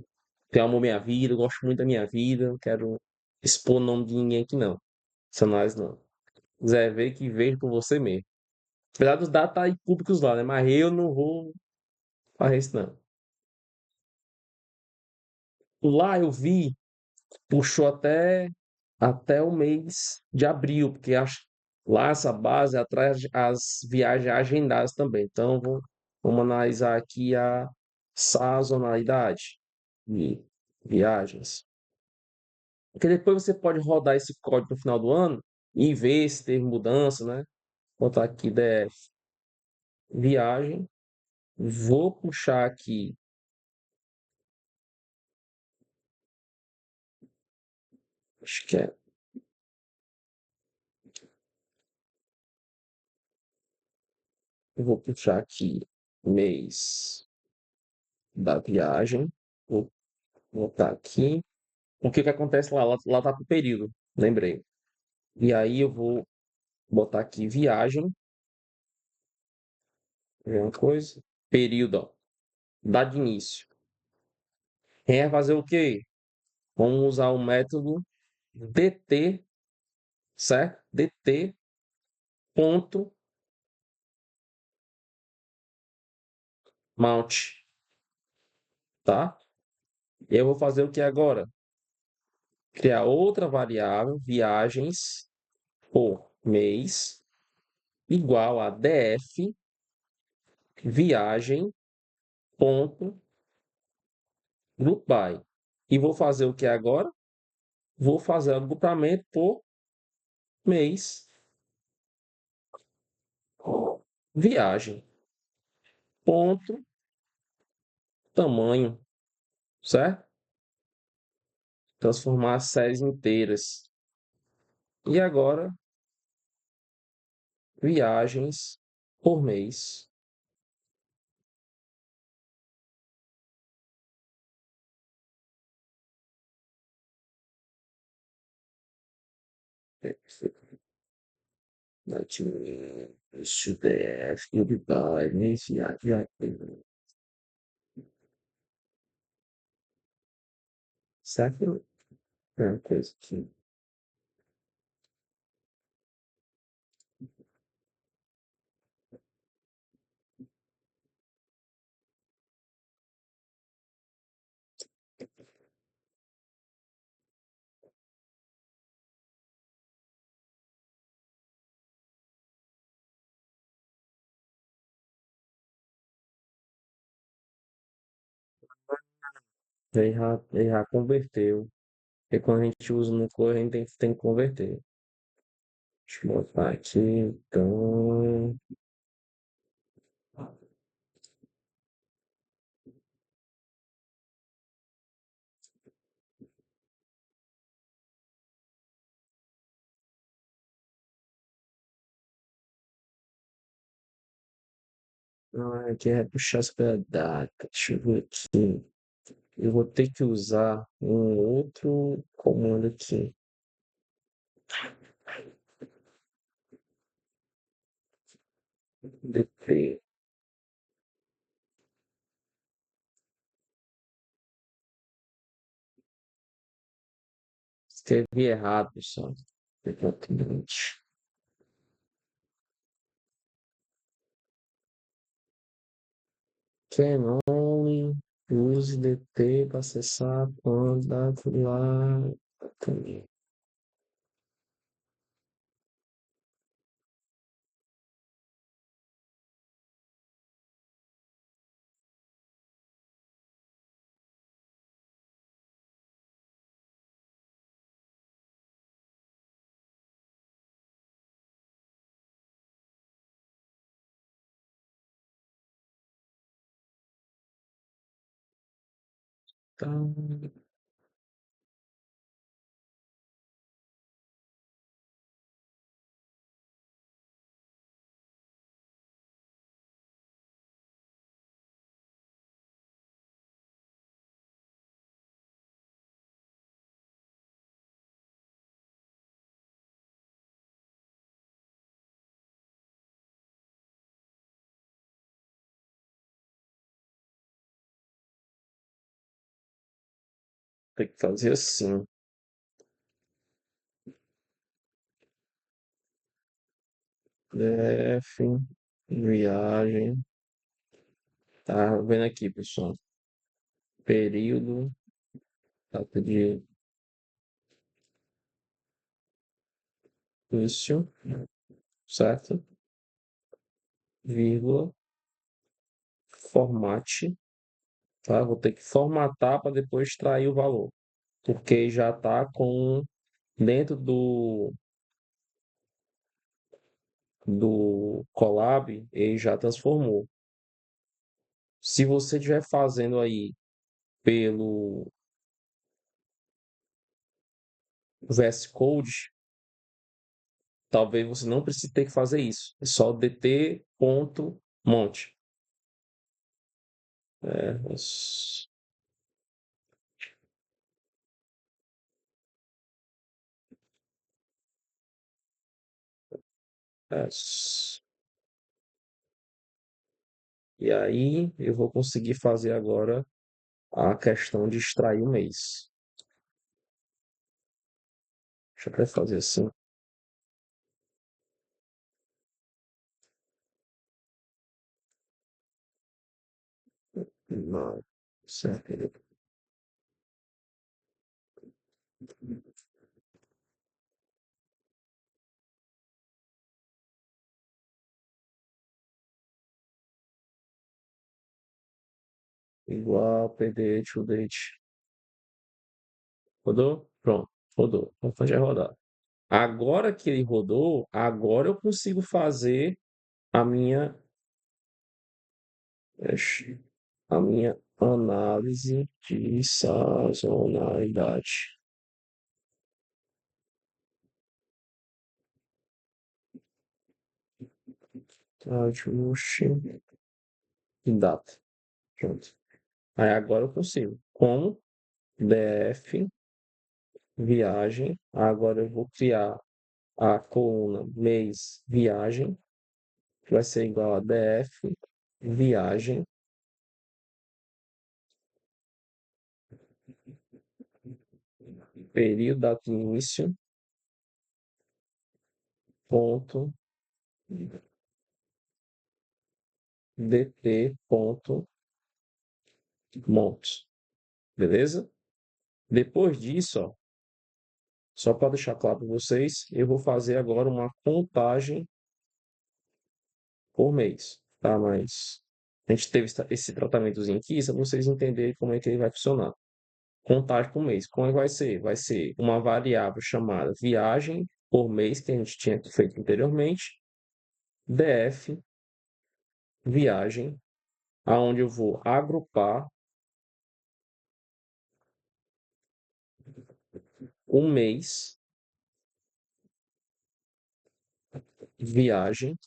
eu amo minha vida, eu gosto muito da minha vida, não quero expor o nome de ninguém aqui, não. São nós, não. Quiser ver, que veja por você mesmo. Apesar dos dados estar aí públicos lá, né? Mas eu não vou fazer isso, não. Lá eu vi, puxou até o mês de abril, porque lá essa base atrai as viagens agendadas também. Então, vamos analisar aqui a sazonalidade de viagens. Porque depois você pode rodar esse código no final do ano e ver se teve mudança, né? Vou botar aqui DF viagem. Vou puxar aqui, acho que é, eu vou puxar aqui mês da viagem. Vou botar aqui. O que que acontece lá? Lá tá pro período, lembrei. E aí eu vou botar aqui viagem, ver uma coisa, período, ó, data de início. Quem vai fazer o quê? Vamos usar o método DT, certo? DT ponto mount, tá? E eu vou fazer o que agora? Criar outra variável, viagens por mês, igual a df viagem ponto group by. E vou fazer o que agora? Vou fazer o agrupamento por mês, viagem, ponto, tamanho, certo? Transformar as séries inteiras. E agora, viagens por mês. SUDF, Goodbye, viagem. Certo? É uma coisa que ele já converteu. Porque quando a gente usa no Core, a gente tem que converter. Deixa eu botar aqui, então. Ah, que é puxar essa data. Deixa eu ver aqui. Eu vou ter que usar um outro comando aqui. DP. Escrevi errado, pessoal. Exatamente. Can only use DT para acessar quando dado lá. Tá. Tem que fazer assim. Def, viagem. Tá vendo aqui, pessoal. Período, data de início, certo? Vírgula, formate, tá? Vou ter que formatar para depois extrair o valor, porque já está com dentro do Colab, ele já transformou. Se você estiver fazendo aí pelo VS Code, talvez você não precise ter que fazer isso. É só dt.monte. É, é, e aí eu vou conseguir fazer agora a questão de extrair o mês. Deixa eu até fazer assim. Não, certo. Igual PD to date. Rodou? Pronto, rodou. Vamos fazer rodar. Agora que ele rodou, agora eu consigo fazer a minha, a minha análise de sazonalidade. Ajuste e data. Pronto. Aí agora eu consigo. Como DF, viagem. Agora eu vou criar a coluna mês, viagem, que vai ser igual a DF, viagem, período, data de início, ponto, dt, ponto, monte. Beleza? Depois disso, ó, só para deixar claro para vocês, eu vou fazer agora uma contagem por mês, tá? Mas a gente teve esse tratamentozinho aqui, só para vocês entenderem como é que ele vai funcionar. Contagem por mês. Como é que vai ser? Vai ser uma variável chamada viagem por mês, que a gente tinha feito anteriormente, DF, viagem, aonde eu vou agrupar um mês, viagem,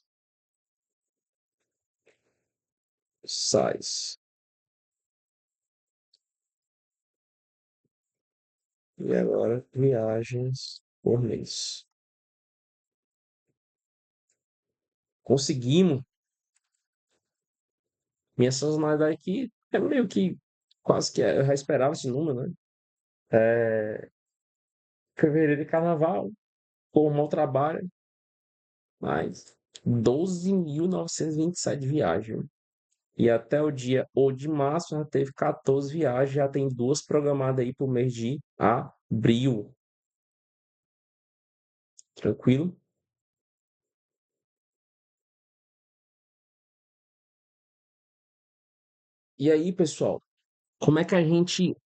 sais. E agora, viagens por mês. Conseguimos. Minha sazonalidade aqui é meio que quase que eu já esperava esse número, né? É, fevereiro de carnaval, por mau trabalho, mas 12.927 de viagem. E até o dia 8 de março já teve 14 viagens, já tem duas programadas aí pro mês de abril. Tranquilo? E aí, pessoal, como é que a gente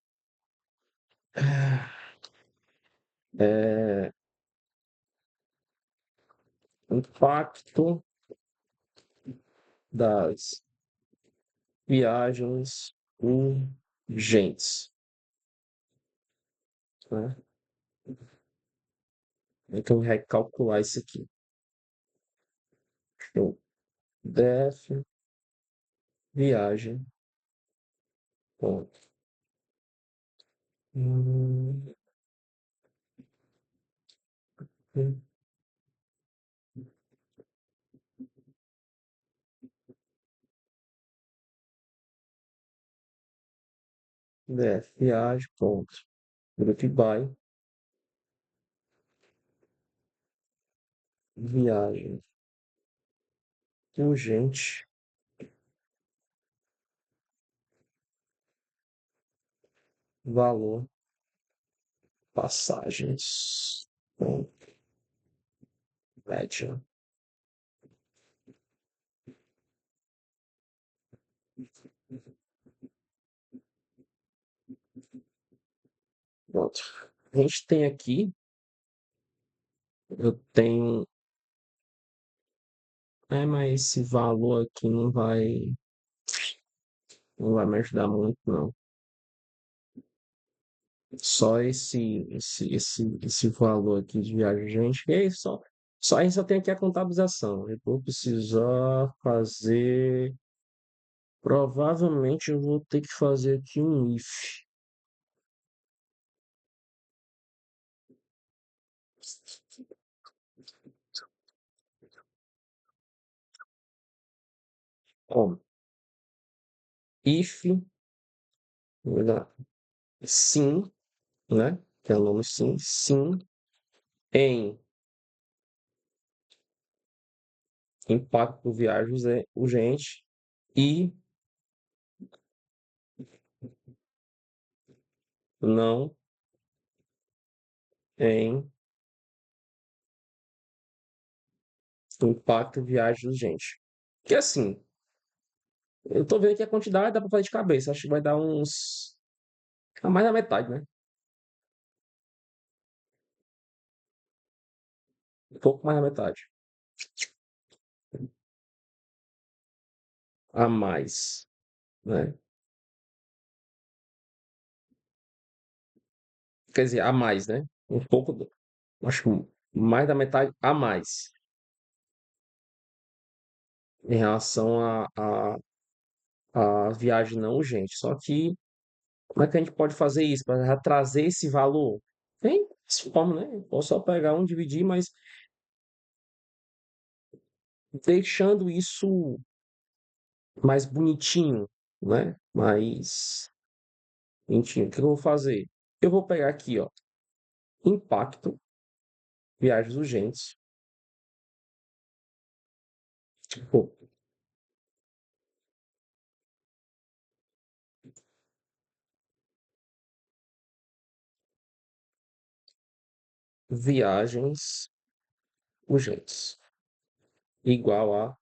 é, impacto das viagens urgentes, né? Então, recalcular isso aqui. Então, DF, viagem, ponto. Hum, hum, DF, viagem, ponto. Grupo by, viagem, urgente, valor, passagens, ponto, média. Pronto. A gente tem aqui, eu tenho, mas esse valor aqui não vai me ajudar muito, não. Só esse valor aqui de viagem, gente. E aí, só a gente só tem aqui a contabilização. Eu vou precisar fazer. Provavelmente eu vou ter que fazer aqui um if. Como? If, vou dar sim, né? Que é o nome sim. Sim em impacto por viagens é urgente e não em impacto viagem urgente. Que assim, eu tô vendo que a quantidade dá pra fazer de cabeça. Acho que vai dar uns. Mais da metade, né? Um pouco mais da metade. A mais, né? Quer dizer, a mais, né? Um pouco, acho que mais da metade a mais em relação a viagem não urgente. Só que como é que a gente pode fazer isso para trazer esse valor? Tem essa forma, né? Posso só pegar um, dividir, mas deixando isso mais bonitinho, né? Mais bonitinho. O que eu vou fazer? Eu vou pegar aqui, ó, impacto, viagens urgentes. Tipo, viagens urgentes, igual a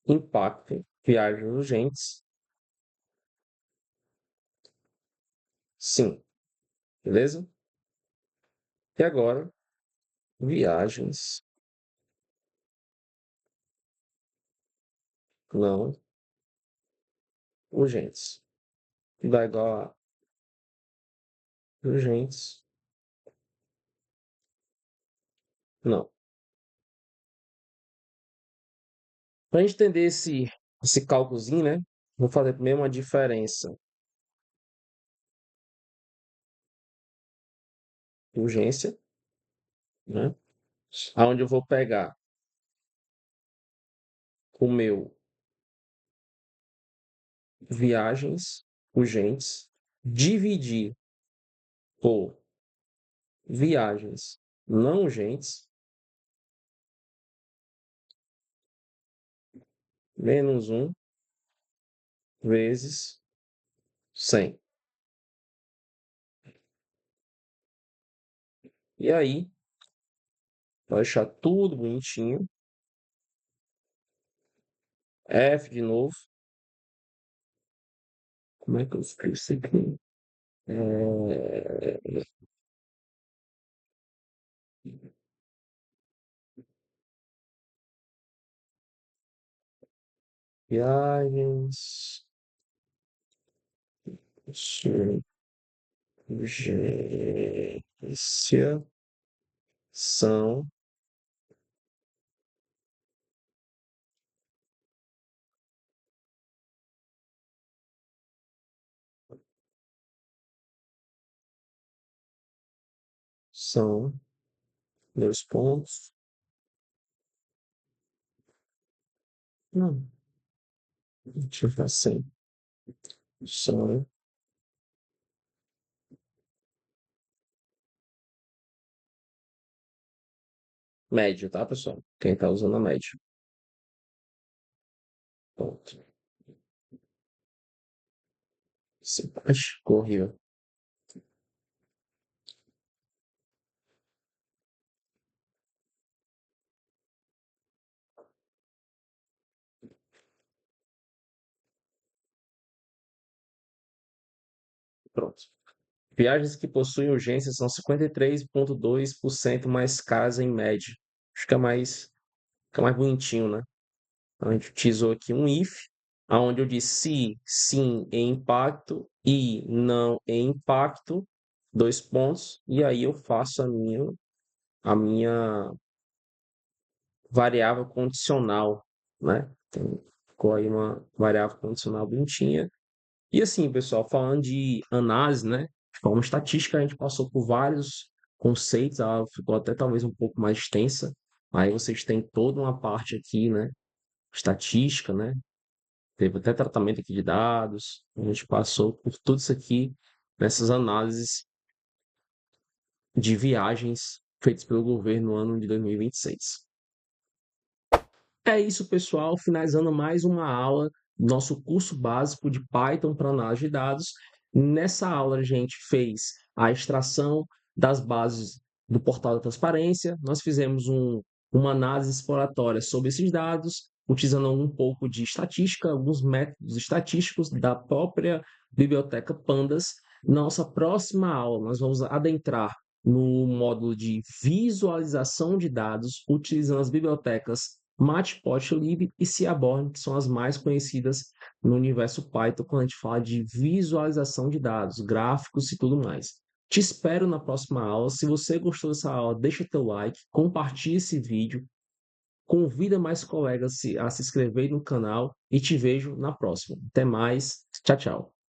impacto, viagens urgentes, sim, beleza? E agora, viagens não urgentes, dá igual a urgentes, não. Para a gente entender esse cálculozinho, né? Vou fazer primeiro uma diferença, urgência, né? Aonde eu vou pegar o meu viagens urgentes, dividir por viagens não urgentes, menos um vezes 100. E aí, vai deixar tudo bonitinho. F de novo. Como é que eu escrevo isso aqui? É... Viagens, urgência, são, são, dois pontos. Não, deixa eu ver assim. São médio, tá, pessoal? Quem tá usando a média. Pronto. Acho horrível. Pronto. Viagens que possuem urgência são 53,2% mais caras em média. Fica mais bonitinho, né? Então, a gente utilizou aqui um if, onde eu disse se, sim em impacto e não em impacto, dois pontos, e aí eu faço a minha variável condicional, né? Então, ficou aí uma variável condicional bonitinha. E assim, pessoal, falando de análise, né? De forma estatística, a gente passou por vários conceitos, ela ficou até talvez um pouco mais extensa. Aí vocês têm toda uma parte aqui, né? Estatística, né? Teve até tratamento aqui de dados. A gente passou por tudo isso aqui nessas análises de viagens feitas pelo governo no ano de 2026. É isso, pessoal. Finalizando mais uma aula do nosso curso básico de Python para análise de dados. Nessa aula, a gente fez a extração das bases do portal da transparência. Nós fizemos uma análise exploratória sobre esses dados, utilizando um pouco de estatística, alguns métodos estatísticos da própria biblioteca Pandas. Nossa próxima aula, nós vamos adentrar no módulo de visualização de dados, utilizando as bibliotecas Matplotlib e Seaborn, que são as mais conhecidas no universo Python quando a gente fala de visualização de dados, gráficos e tudo mais. Te espero na próxima aula. Se você gostou dessa aula, deixa teu like, compartilhe esse vídeo, convida mais colegas a se inscreverem no canal e te vejo na próxima. Até mais. Tchau, tchau.